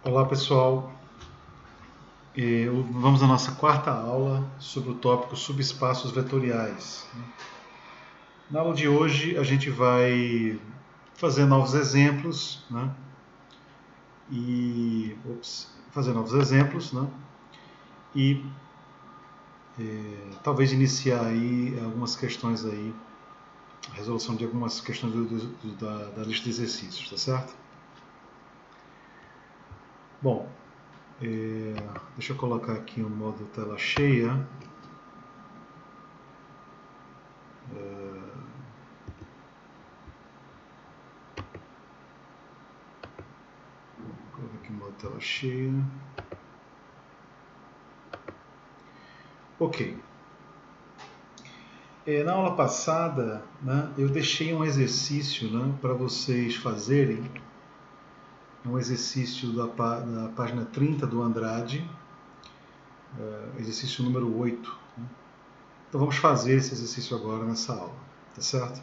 Olá pessoal, vamos à nossa quarta aula sobre o tópico subespaços vetoriais. Na aula de hoje a gente vai fazer novos exemplos, né? E talvez iniciar aí algumas questões aí, a resolução de algumas questões da lista de exercícios, tá certo? Bom, deixa eu colocar aqui o modo tela cheia. Vou colocar aqui o modo tela cheia. Ok. Na aula passada, né, eu deixei um exercício, né, para vocês fazerem. Um exercício da página 30 do Andrade, exercício número 8. Né? Então vamos fazer esse exercício agora nessa aula, tá certo?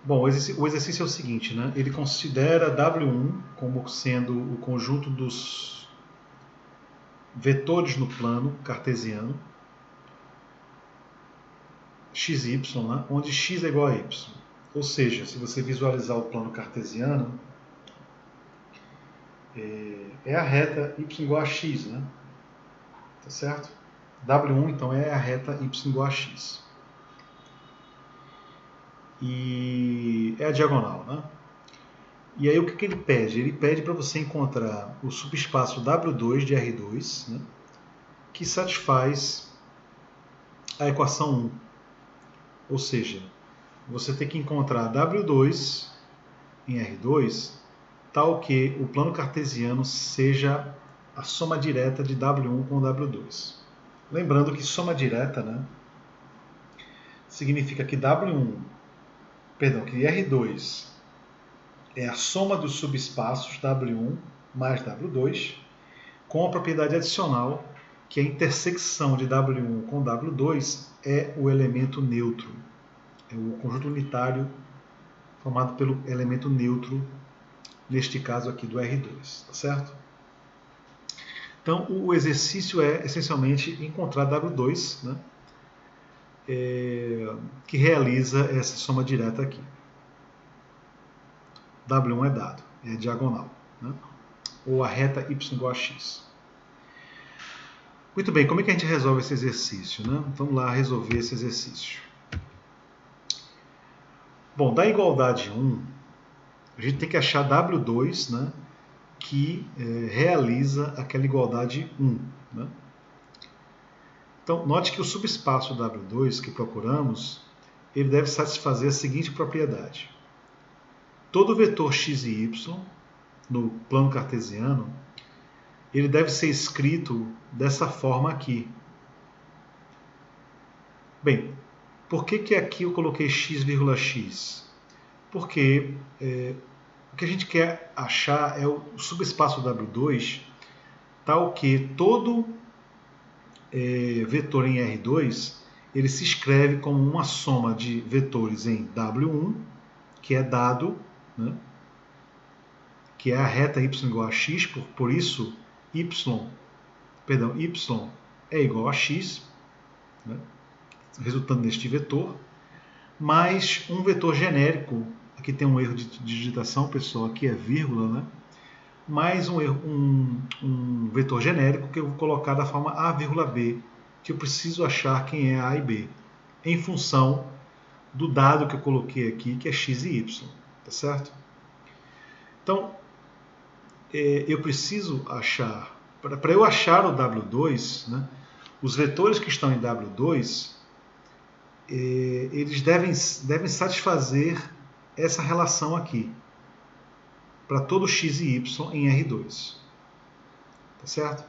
Bom, o exercício é o seguinte, né? Ele considera W1 como sendo o conjunto dos vetores no plano cartesiano, xy, né? Onde x é igual a y. Ou seja, se você visualizar o plano cartesiano, é a reta y igual a x, né? Tá certo? W1, então, é a reta y igual a x. E é a diagonal, né? E aí o que ele pede? Ele pede para você encontrar o subespaço W2 de R2, né? Que satisfaz a equação 1. Ou seja, você tem que encontrar W2 em R2 tal que o plano cartesiano seja a soma direta de W1 com W2. Lembrando que soma direta, né, significa que que R2 é a soma dos subespaços W1 mais W2 com a propriedade adicional que a intersecção de W1 com W2 é o elemento neutro. É o conjunto unitário formado pelo elemento neutro, neste caso aqui do R2, tá certo? Então, o exercício é, essencialmente, encontrar W2, né, que realiza essa soma direta aqui. W1 é dado, é diagonal, né, ou a reta y igual a x. Muito bem, como é que a gente resolve esse exercício? Né? Vamos lá resolver esse exercício. Bom, da igualdade 1, a gente tem que achar W2, né, que realiza aquela igualdade 1. Né? Então, note que o subespaço W2 que procuramos, ele deve satisfazer a seguinte propriedade. Todo vetor x e y, no plano cartesiano, ele deve ser escrito dessa forma aqui. Bem, por que aqui eu coloquei x,x? Porque o que a gente quer achar é o subespaço W2 tal que todo vetor em R2 ele se escreve como uma soma de vetores em W1, que é dado, né, que é a reta y igual a x, por isso y é igual a x, né, resultando neste vetor, mais um vetor genérico, aqui tem um erro de digitação, pessoal, aqui é vírgula, né, mais um vetor genérico que eu vou colocar da forma A, B, que eu preciso achar quem é A e B, em função do dado que eu coloquei aqui, que é x e y, tá certo? Então, eu preciso achar, para eu achar o W2, né, os vetores que estão em W2, eles devem satisfazer essa relação aqui, para todo x e y em R2. Tá certo?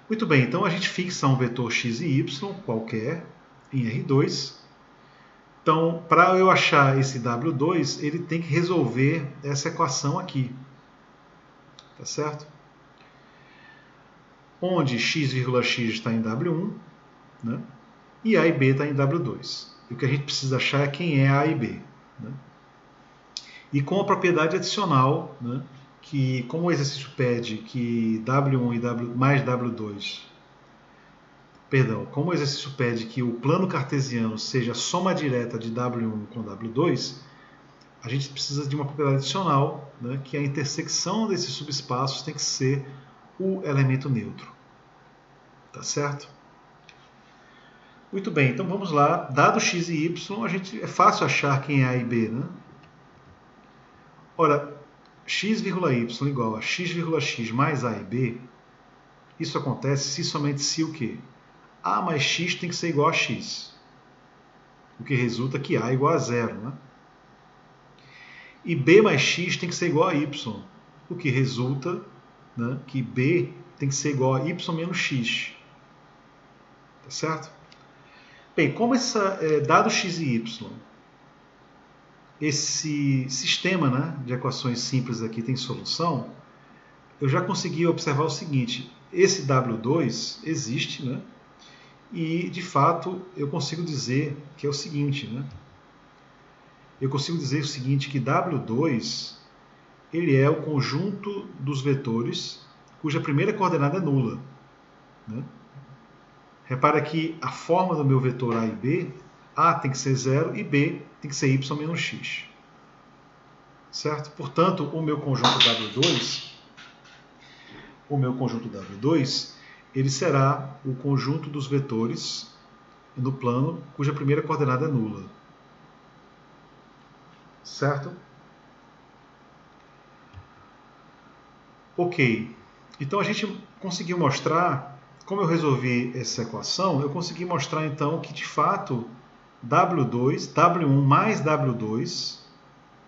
Muito bem, então a gente fixa um vetor x e y qualquer em R2. Então, para eu achar esse W2, ele tem que resolver essa equação aqui. Tá certo? Onde x,x está em W1, né? E A e B está em W2. E o que a gente precisa achar é quem é A e B. Né? E com a propriedade adicional, né, que, como o exercício pede que W1 e mais W2, perdão, como o exercício pede que o plano cartesiano seja a soma direta de W1 com W2, a gente precisa de uma propriedade adicional, né, que a intersecção desses subespaços tem que ser o elemento neutro. Tá certo? Muito bem, então vamos lá. Dado x e y, é fácil achar quem é A e B, né? Ora, x, y igual a x mais A e B, isso acontece se somente se o quê? A mais x tem que ser igual a x. O que resulta que A é igual a zero, né? E B mais x tem que ser igual a y. O que resulta, né, que B tem que ser igual a y menos x. Tá certo? Bem, como dado x e y, esse sistema, né, de equações simples aqui tem solução, eu já consegui observar o seguinte: esse W2 existe, né? E, de fato, eu consigo dizer que é o seguinte, né? Eu consigo dizer o seguinte, que W2 ele é o conjunto dos vetores cuja primeira coordenada é nula, né? Repara que a forma do meu vetor A e B, A tem que ser 0 e B tem que ser y menos x. Certo? Portanto, o meu conjunto W2, ele será o conjunto dos vetores no plano cuja primeira coordenada é nula. Certo? Ok. Então a gente conseguiu mostrar, como eu resolvi essa equação, eu consegui mostrar então que de fato W1 mais W2,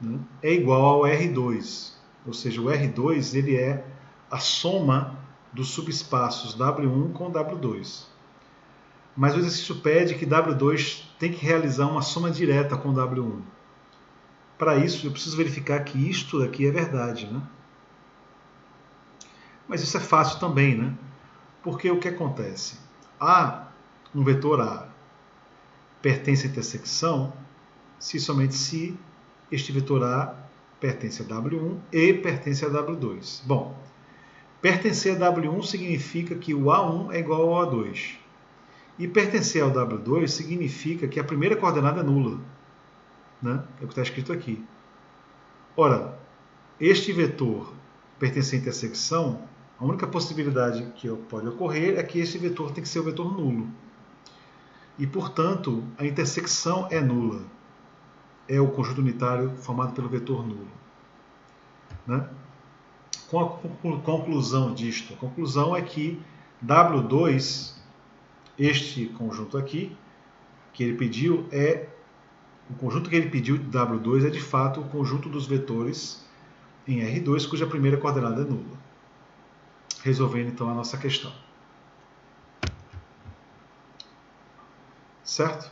né, é igual ao R2. Ou seja, o R2 ele é a soma dos subespaços W1 com W2. Mas o exercício pede que W2 tem que realizar uma soma direta com W1. Para isso, eu preciso verificar que isto aqui é verdade, né? Mas isso é fácil também, né? Porque o que acontece? Um vetor A pertence à intersecção se somente se este vetor A pertence a W1 e pertence a W2. Bom, pertencer a W1 significa que o A1 é igual ao A2. E pertencer ao W2 significa que a primeira coordenada é nula, né? É o que está escrito aqui. Ora, este vetor pertence à intersecção, a única possibilidade que pode ocorrer é que esse vetor tem que ser o vetor nulo. E, portanto, a intersecção é nula. É o conjunto unitário formado pelo vetor nulo. Né? Com a conclusão disto, a conclusão é que W2, este conjunto aqui, que ele pediu, o conjunto que ele pediu de W2 é de fato o conjunto dos vetores em R2, cuja primeira coordenada é nula. Resolvendo então a nossa questão. Certo?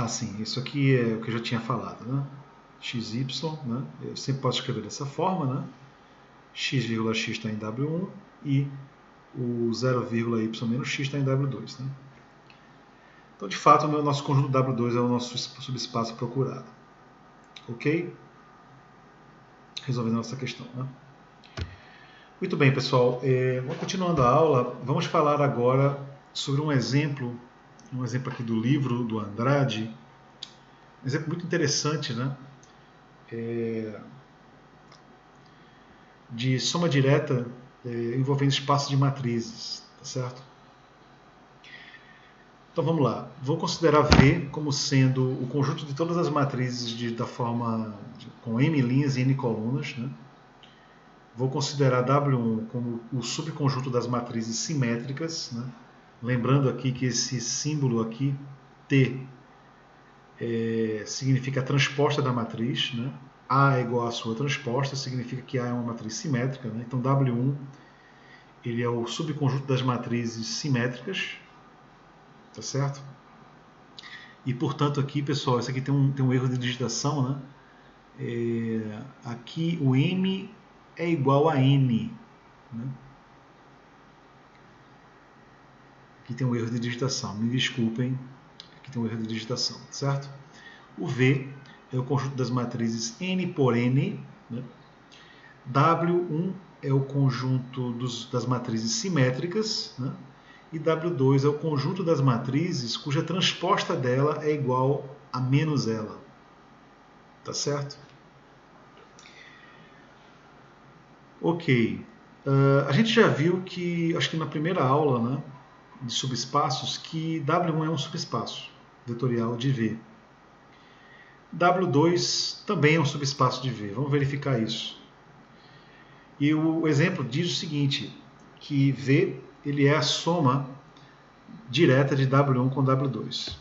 Sim, isso aqui é o que eu já tinha falado, né? XY, né? Eu sempre posso escrever dessa forma, né? X, x está em W1 e o 0,y menos x está em W2, né? Então, de fato, o nosso conjunto W2 é o nosso subespaço procurado. Ok? Resolvendo a nossa questão, né? Muito bem, pessoal. Continuando a aula, vamos falar agora sobre um exemplo aqui do livro do Andrade, um exemplo muito interessante, né? De soma direta envolvendo espaço de matrizes, tá certo? Então vamos lá. Vou considerar V como sendo o conjunto de todas as matrizes da forma com m linhas e n colunas, né? Vou considerar W1 como o subconjunto das matrizes simétricas, né? Lembrando aqui que esse símbolo aqui, T, significa a transposta da matriz, né? A é igual à sua transposta, significa que A é uma matriz simétrica, né? Então W1 ele é o subconjunto das matrizes simétricas, tá certo? E portanto aqui, pessoal, isso aqui tem um erro de digitação, né? Aqui o M é igual a N, né? Aqui tem um erro de digitação, me desculpem, Aqui tem um erro de digitação, certo? O V é o conjunto das matrizes N por N, né? W1 é o conjunto das matrizes simétricas, né? E W2 é o conjunto das matrizes cuja transposta dela é igual a menos ela. Tá certo? Ok. A gente já viu que, acho que na primeira aula, né, de subespaços, que W1 é um subespaço vetorial de V. W2 também é um subespaço de V. Vamos verificar isso. E o exemplo diz o seguinte, que V ele é a soma direta de W1 com W2.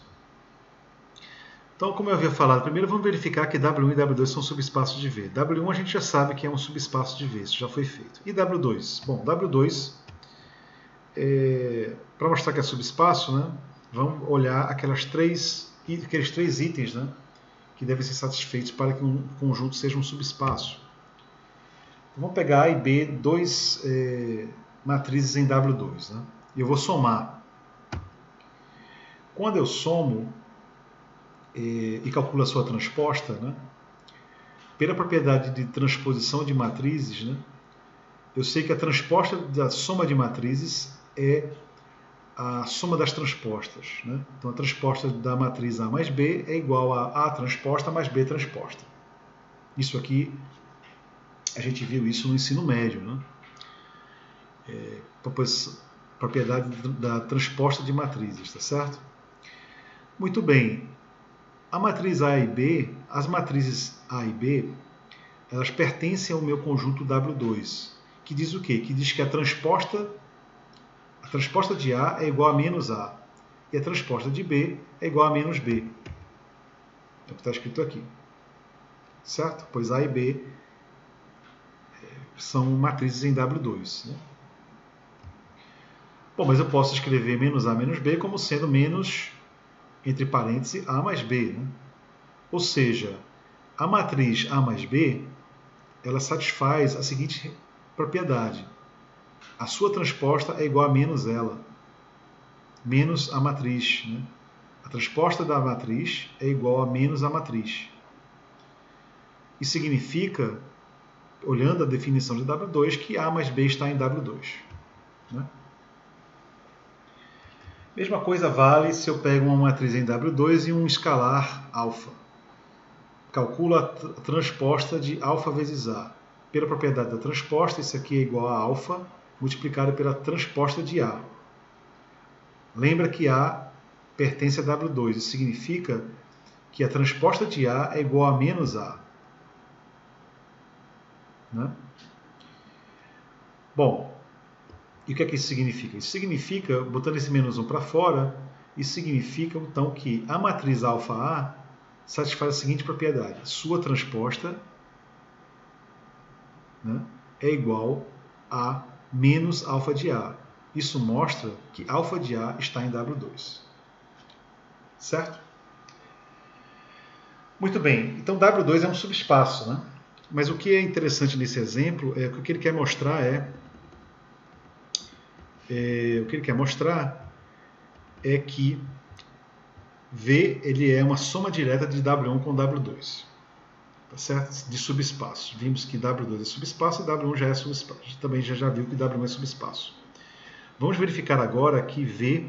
Então, como eu havia falado, primeiro vamos verificar que W1 e W2 são subespaços de V. W1 a gente já sabe que é um subespaço de V, isso já foi feito. E W2? Bom, W2, para mostrar que é subespaço, né, vamos olhar aqueles três itens, né, que devem ser satisfeitos para que um conjunto seja um subespaço. Então, vamos pegar A e B, dois matrizes em W2. Né? Eu vou somar. Quando eu somo e calculo a sua transposta, né, pela propriedade de transposição de matrizes, né, eu sei que a transposta da soma de matrizes é a soma das transpostas. Né? Então, a transposta da matriz A mais B é igual a A transposta mais B transposta. Isso aqui, a gente viu isso no ensino médio. Né? Propriedade da transposta de matrizes, tá certo? Muito bem. A matriz A e B, as matrizes A e B, elas pertencem ao meu conjunto W2, que diz o quê? Que diz que a transposta de A é igual a menos A, e a transposta de B é igual a menos B. É o que está escrito aqui. Certo? Pois A e B são matrizes em W2. Né? Bom, mas eu posso escrever menos A menos B como sendo menos, entre parênteses, A mais B. Né? Ou seja, a matriz A mais B, ela satisfaz a seguinte propriedade. A sua transposta é igual a menos ela, menos a matriz. Né? A transposta da matriz é igual a menos a matriz. Isso significa, olhando a definição de W2, que A mais B está em W2. Né? Mesma coisa vale se eu pego uma matriz em W2 e um escalar alfa. Calculo a transposta de alfa vezes A. Pela propriedade da transposta, isso aqui é igual a alfa multiplicado pela transposta de A. Lembra que A pertence a W2. Isso significa que a transposta de A é igual a menos A. Né? Bom, e o que é que isso significa? Isso significa, botando esse menos 1 para fora, isso significa então que a matriz alfa A satisfaz a seguinte propriedade. Sua transposta, né, é igual a menos alfa de A. Isso mostra que alfa de A está em W2. Certo? Muito bem. Então W2 é um subespaço. Né? Mas o que é interessante nesse exemplo é que o que ele quer mostrar é que V ele é uma soma direta de W1 com W2. Tá certo? De subespaços. Vimos que W2 é subespaço e W1 já é subespaço. A gente também já viu que W1 é subespaço. Vamos verificar agora que V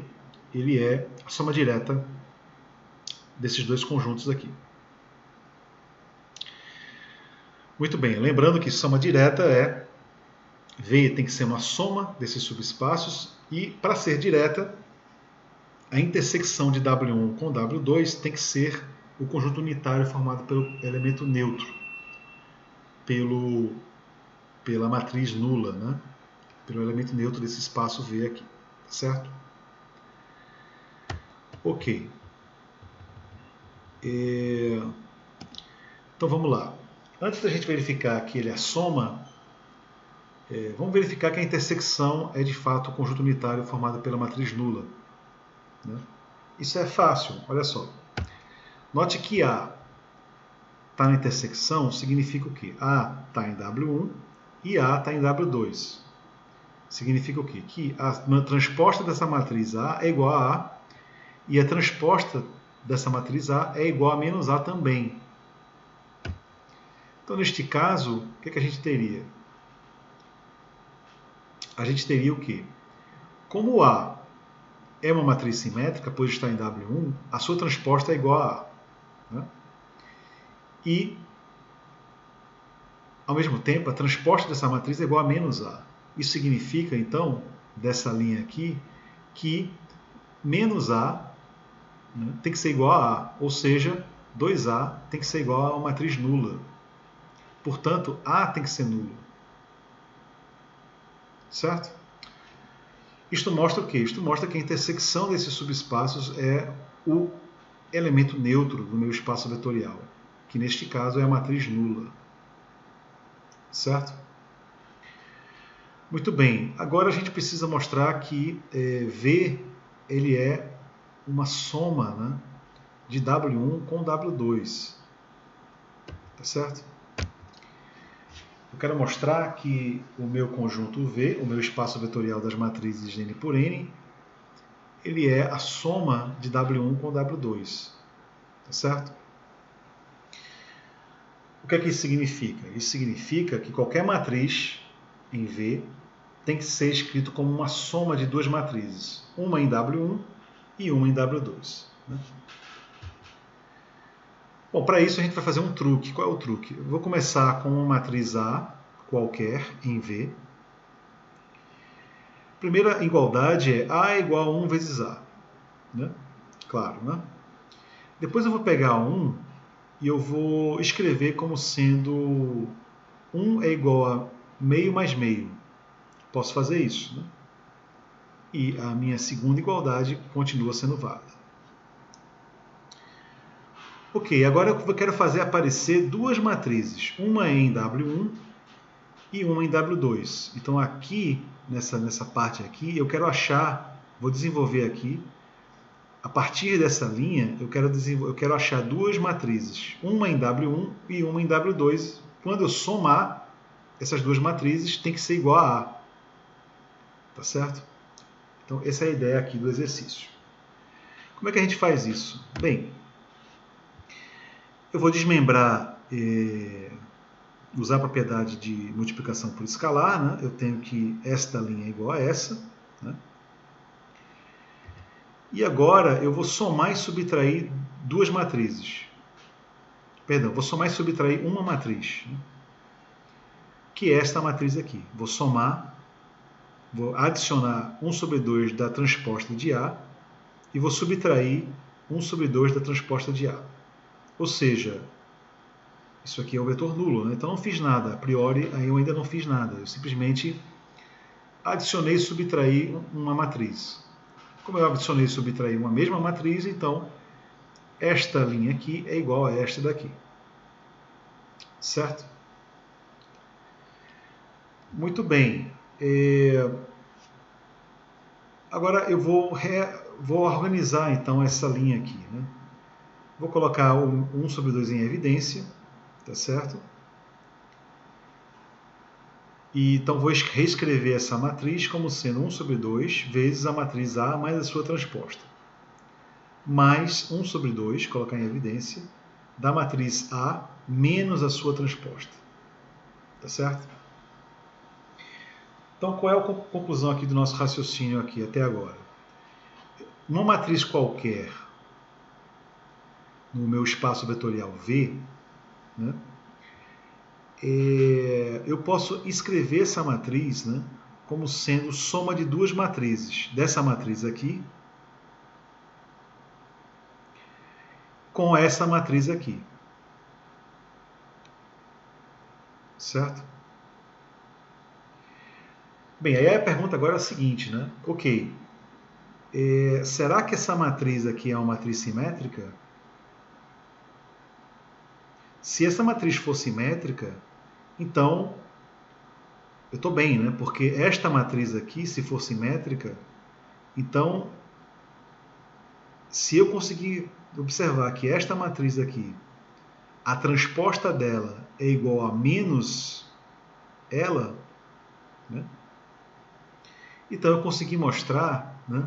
ele é a soma direta desses dois conjuntos aqui. Muito bem, lembrando que soma direta V tem que ser uma soma desses subespaços e, para ser direta, a intersecção de W1 com W2 tem que ser o conjunto unitário formado pelo elemento neutro, pela matriz nula, né? Pelo elemento neutro desse espaço V aqui, certo? Ok. Então vamos lá. Antes da gente verificar que ele é a soma, vamos verificar que a intersecção é de fato o conjunto unitário formado pela matriz nula. Né? Isso é fácil, olha só. Note que A está na intersecção significa o quê? A está em W1 e A está em W2. Significa o quê? Que a transposta dessa matriz A é igual a A e a transposta dessa matriz A é igual a menos A também. Então, neste caso, o que a gente teria? A gente teria o quê? Como A é uma matriz simétrica, pois está em W1, a sua transposta é igual a A. Né? E, ao mesmo tempo, a transposta dessa matriz é igual a menos A. Isso significa, então, dessa linha aqui, que menos A, né, tem que ser igual a A, ou seja, 2A tem que ser igual a uma matriz nula. Portanto, A tem que ser nulo. Certo? Isto mostra o quê? Isto mostra que a intersecção desses subespaços é o elemento neutro do meu espaço vetorial, que neste caso é a matriz nula. Certo? Muito bem. Agora a gente precisa mostrar que V ele é uma soma, né, de W1 com W2. Tá certo? Eu quero mostrar que o meu conjunto V, o meu espaço vetorial das matrizes N por N, ele é a soma de W1 com W2. Tá certo? O que é que isso significa? Isso significa que qualquer matriz em V tem que ser escrito como uma soma de duas matrizes, uma em W1 e uma em W2. Né? Bom, para isso a gente vai fazer um truque. Qual é o truque? Eu vou começar com uma matriz A qualquer em V. Primeira igualdade é A é igual a 1 vezes A. Né? Claro, né? Depois eu vou pegar 1 e eu vou escrever como sendo 1 é igual a meio mais meio. Posso fazer isso. Né? E a minha segunda igualdade continua sendo válida. Ok, agora eu quero fazer aparecer duas matrizes, uma em W1 e uma em W2. Então aqui, nessa parte aqui, eu quero achar, vou desenvolver aqui, a partir dessa linha, eu quero achar duas matrizes, uma em W1 e uma em W2. Quando eu somar essas duas matrizes, tem que ser igual a A. Tá certo? Então essa é a ideia aqui do exercício. Como é que a gente faz isso? Bem, eu vou desmembrar, usar a propriedade de multiplicação por escalar. Né? Eu tenho que esta linha é igual a essa. Né? E agora eu vou somar e subtrair duas matrizes. Perdão, vou somar e subtrair uma matriz, né? Que é esta matriz aqui. Vou somar, vou adicionar 1 sobre 2 da transposta de A e vou subtrair 1 sobre 2 da transposta de A. Ou seja, isso aqui é um vetor nulo, né? Então não fiz nada. A priori, eu ainda não fiz nada. Eu simplesmente adicionei e subtraí uma matriz. Como eu adicionei e subtraí uma mesma matriz, então esta linha aqui é igual a esta daqui. Certo? Muito bem. Agora eu vou organizar então essa linha aqui. Né? Vou colocar o 1 sobre 2 em evidência. Tá certo? E então vou reescrever essa matriz como sendo 1 sobre 2 vezes a matriz A mais a sua transposta. Mais 1 sobre 2, colocar em evidência, da matriz A menos a sua transposta. Tá certo? Então, qual é a conclusão aqui do nosso raciocínio aqui até agora? Uma matriz qualquer no meu espaço vetorial V, né, eu posso escrever essa matriz, né, como sendo soma de duas matrizes. Dessa matriz aqui com essa matriz aqui. Certo? Bem, aí a pergunta agora é a seguinte, né? Ok, será que essa matriz aqui é uma matriz simétrica? Se essa matriz for simétrica, então eu estou bem, né? Porque esta matriz aqui, se for simétrica, então se eu conseguir observar que esta matriz aqui, a transposta dela é igual a menos ela, né? Então eu consegui mostrar, né,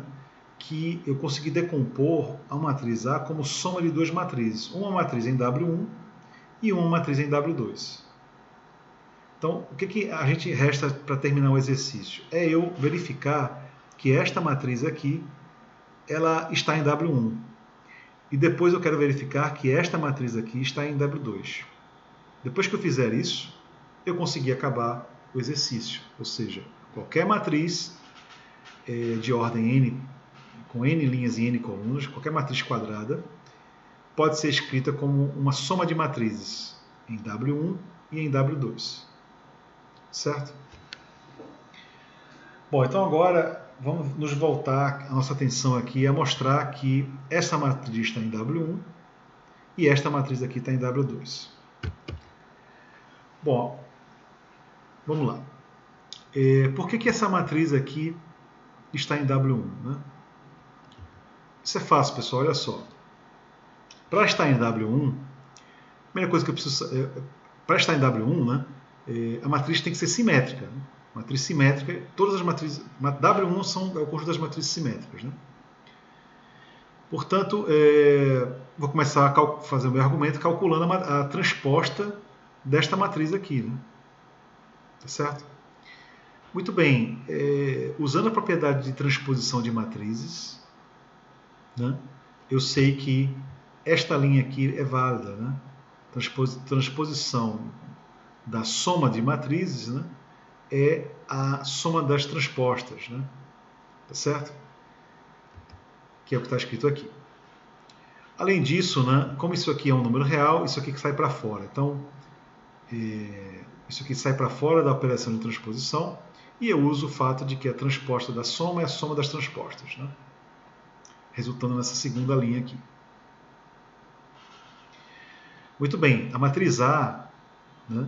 que eu consegui decompor a matriz A como soma de duas matrizes. Uma matriz em W1 e uma matriz em W2. Então, o que a gente resta para terminar o exercício? É eu verificar que esta matriz aqui ela está em W1. E depois eu quero verificar que esta matriz aqui está em W2. Depois que eu fizer isso, eu consegui acabar o exercício. Ou seja, qualquer matriz de ordem n, com n linhas e n colunas, qualquer matriz quadrada, pode ser escrita como uma soma de matrizes em W1 e em W2. Certo? Bom, então agora vamos nos voltar a nossa atenção aqui a mostrar que essa matriz está em W1 e esta matriz aqui está em W2. Bom, vamos lá. Por que essa matriz aqui está em W1? Né? Isso é fácil, pessoal, olha só. Para estar em W1, a primeira coisa que eu preciso... para estar em W1, né, a matriz tem que ser simétrica. Né? Matriz simétrica, todas as matrizes... W1 é o conjunto das matrizes simétricas. Né? Portanto, vou começar a fazer o meu argumento calculando a transposta desta matriz aqui. Né? Tá certo? Muito bem. Usando a propriedade de transposição de matrizes, né, eu sei que esta linha aqui é válida. Né? Transposição da soma de matrizes, né, é a soma das transpostas. Né? Tá certo? Que é o que está escrito aqui. Além disso, né, como isso aqui é um número real, isso aqui que sai para fora. Então, isso aqui sai para fora da operação de transposição e eu uso o fato de que a transposta da soma é a soma das transpostas. Né? Resultando nessa segunda linha aqui. Muito bem, a matriz A, né,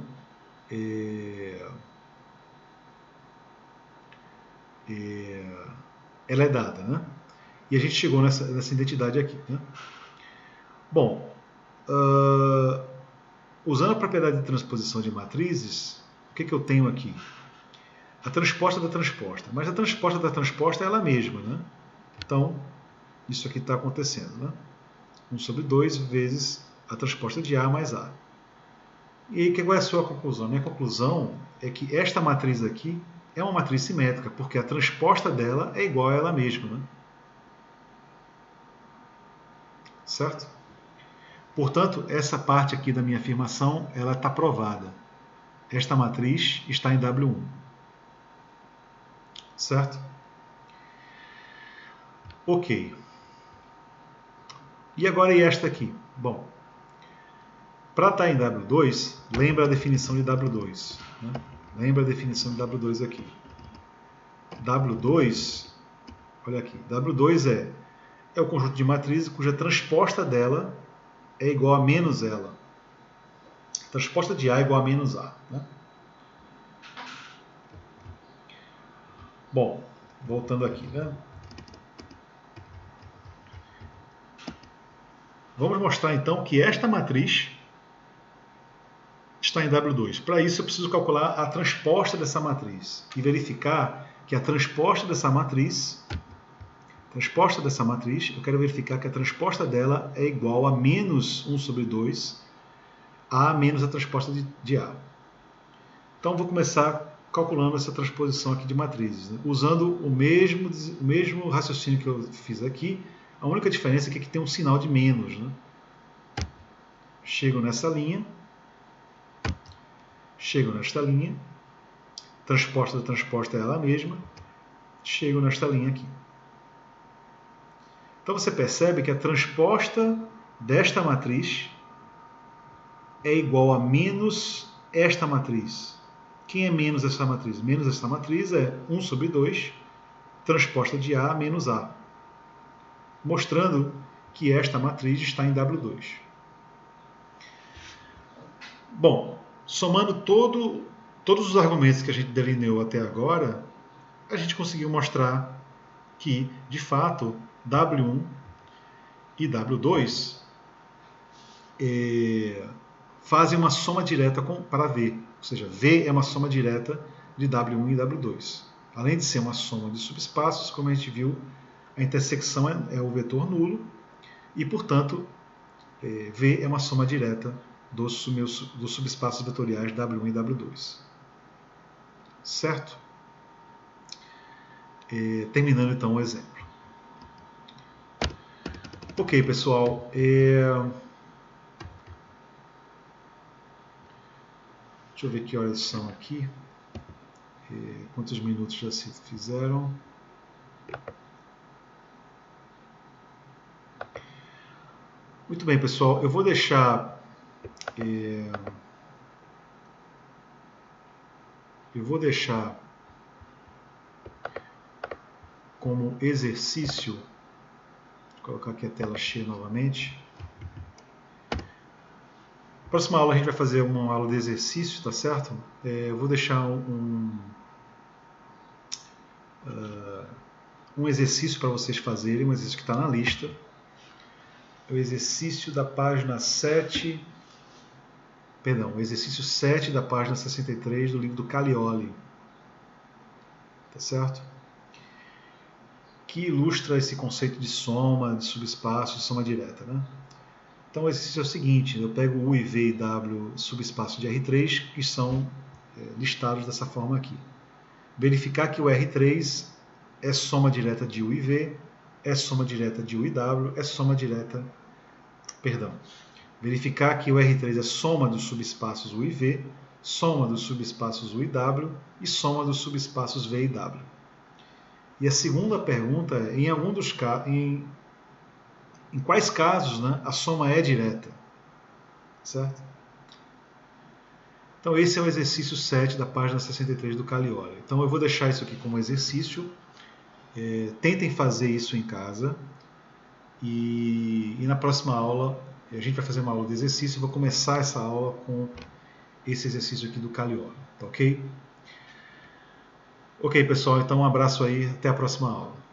ela é dada, né? E a gente chegou nessa identidade aqui. Né? Bom, usando a propriedade de transposição de matrizes, o que eu tenho aqui? A transposta da transposta. Mas a transposta da transposta é ela mesma. Né? Então, isso aqui está acontecendo. Né? 1 sobre 2 vezes a transposta de A mais A. E aí, qual é a sua conclusão? Minha conclusão é que esta matriz aqui é uma matriz simétrica, porque a transposta dela é igual a ela mesma. Né? Certo? Portanto, essa parte aqui da minha afirmação ela está provada. Esta matriz está em W1. Certo? Ok. E agora e esta aqui? Bom, para estar em W2, lembra a definição de W2. Né? Lembra a definição de W2 aqui. W2, olha aqui, W2 é o conjunto de matrizes cuja transposta dela é igual a menos ela. A transposta de A é igual a menos A. Né? Bom, voltando aqui. Né? Vamos mostrar então que esta matriz está em W2. Para isso eu preciso calcular a transposta dessa matriz e verificar que a transposta dessa matriz, eu quero verificar que a transposta dela é igual a menos 1 sobre 2 A menos a transposta de A. Então vou começar calculando essa transposição aqui de matrizes, né? Usando o mesmo raciocínio que eu fiz aqui. A única diferença é que aqui tem um sinal de menos. Né? Chego nessa linha. Chego nesta linha. Transposta da transposta é ela mesma. Chego nesta linha aqui. Então você percebe que a transposta desta matriz é igual a menos esta matriz. Quem é menos essa matriz? Menos essa matriz é 1 sobre 2, transposta de A menos A. Mostrando que esta matriz está em W2. Bom, somando todos os argumentos que a gente delineou até agora, a gente conseguiu mostrar que, de fato, W1 e W2 fazem uma soma direta para V. Ou seja, V é uma soma direta de W1 e W2. Além de ser uma soma de subespaços, como a gente viu A intersecção é o vetor nulo e, portanto, V é uma soma direta dos subespaços vetoriais W1 e W2. Certo? Terminando então o exemplo. Ok, pessoal. Deixa eu ver que horas são aqui. Quantos minutos já se fizeram? Muito bem, pessoal. Eu vou deixar como exercício, vou colocar aqui a tela cheia novamente. Próxima aula a gente vai fazer uma aula de exercício, tá certo? Eu vou deixar um exercício para vocês fazerem, um exercício que está na lista. É o exercício da página 7, perdão, o exercício 7 da página 63 do livro do Calioli. Tá certo? Que ilustra esse conceito de soma, de subespaço, de soma direta, né? Então o exercício é o seguinte, eu pego U e V e W subespaço de R3, que são listados dessa forma aqui. Verificar que o R3 é soma direta de U e V, é soma direta de U e W, é soma direta... Perdão. Verificar que o R3 é soma dos subespaços U e V, soma dos subespaços U e W e soma dos subespaços V e W. E a segunda pergunta é, em quais casos, né, a soma é direta? Certo? Então esse é o exercício 7 da página 63 do Calioli. Então eu vou deixar isso aqui como exercício. Tentem fazer isso em casa. E na próxima aula, a gente vai fazer uma aula de exercício. Eu vou começar essa aula com esse exercício aqui do Calioli. Tá ok? Ok, pessoal. Então um abraço aí. Até a próxima aula.